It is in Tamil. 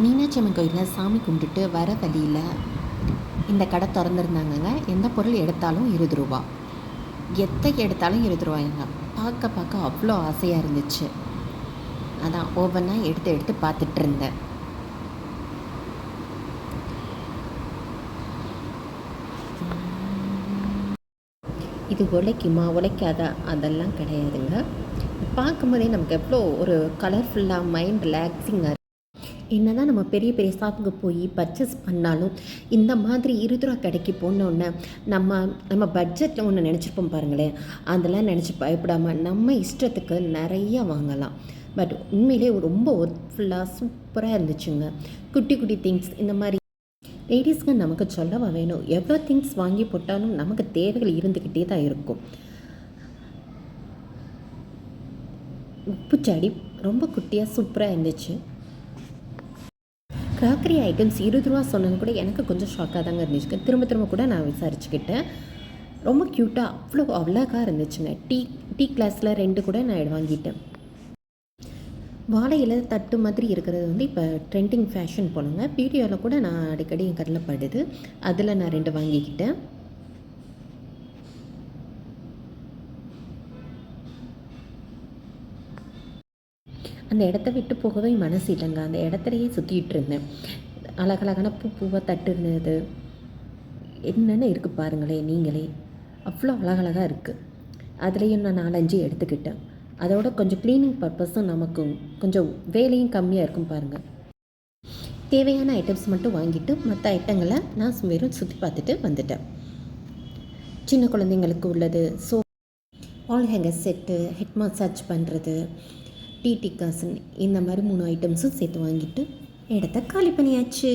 மீனாட்சி அம்மன் கோயிலில் சாமி கும்பிட்டுட்டு வர வழியில் இந்த கடை திறந்துருந்தாங்கங்க. எந்த பொருள் எடுத்தாலும் 20 ரூபா, எத்தை எடுத்தாலும் 20 ரூபாய்ங்க. பார்க்க பார்க்க அவ்வளோ ஆசையாக இருந்துச்சு. அதான் ஒவ்வொன்றா எடுத்து எடுத்து பார்த்துட்டு இருந்தேன். இது உழைக்குமா உழைக்காதா அதெல்லாம் கிடையாதுங்க. பார்க்கும்போதே நமக்கு எவ்வளோ ஒரு கலர்ஃபுல்லாக மைண்ட் ரிலாக்ஸிங்காக. என்ன தான் நம்ம பெரிய பெரிய ஷாப்புக்கு போய் பர்ச்சேஸ் பண்ணாலும் இந்த மாதிரி 20 ரூபா கடைக்கு போனோன்னே நம்ம பட்ஜெட்டில் ஒன்று நினச்சிருப்போம் பாருங்களேன். அதெல்லாம் நினச்சி பயப்படாமல் நம்ம இஷ்டத்துக்கு நிறையா வாங்கலாம். பட் உண்மையிலே ரொம்ப ஒர்க்ஃபுல்லாக சூப்பராக இருந்துச்சுங்க. குட்டி குட்டி திங்ஸ் இந்த மாதிரி லேடிஸ்க்கு நமக்கு சொல்லவா வேணும். எவ்வளோ திங்ஸ் வாங்கி போட்டாலும் நமக்கு தேவைகள் இருந்துக்கிட்டே தான் இருக்கும். உப்புச்சாடி ரொம்ப குட்டியாக சூப்பராக இருந்துச்சு. க்ராக்கரி ஐட்டம்ஸ் 20 ரூபா சொன்னது கூட எனக்கு கொஞ்சம் ஷாக்காக தாங்க இருந்துச்சு. திரும்ப திரும்ப கூட நான் விசாரிச்சுக்கிட்டேன். ரொம்ப க்யூட்டாக அவ்வளோ அழகாக இருந்துச்சுங்க. டீ கிளாஸில் 2 கூட நான் வாங்கிட்டேன். வாழையில் தட்டு மாதிரி இருக்கிறது இப்போ ட்ரெண்டிங் ஃபேஷன் போனோங்க. வீடியோவில் கூட நான் அடிக்கடி என் கண்ணில் படுது. அதில் நான் 2 வாங்கிக்கிட்டேன். அந்த இடத்த விட்டு போகவே மனசு இல்லைங்க. அந்த இடத்துலையே சுற்றிட்டு இருந்தேன். அழகழகான பூவாக தட்டு இருந்தது. என்னென்ன இருக்குது பாருங்களேன் நீங்களே. அவ்வளோ அழகழகாக இருக்குது. அதுலேயும் நான் 4-5 எடுத்துக்கிட்டேன். அதோட கொஞ்சம் க்ளீனிங் பர்பஸும் நமக்கு கொஞ்சம் வேலையும் கம்மியாக இருக்கும் பாருங்கள். தேவையான ஐட்டம்ஸ் மட்டும் வாங்கிட்டு மற்ற ஐட்டங்களை நான் வெறும் சுற்றி பார்த்துட்டு வந்துட்டேன். சின்ன குழந்தைங்களுக்கு உள்ளது all hanger set, head massage பண்ணுறது, டீ காசன் இந்த மாதிரி 3 ஐட்டம்ஸும் சேர்த்து வாங்கிட்டு இடத்த காலி பண்ணியாச்சு.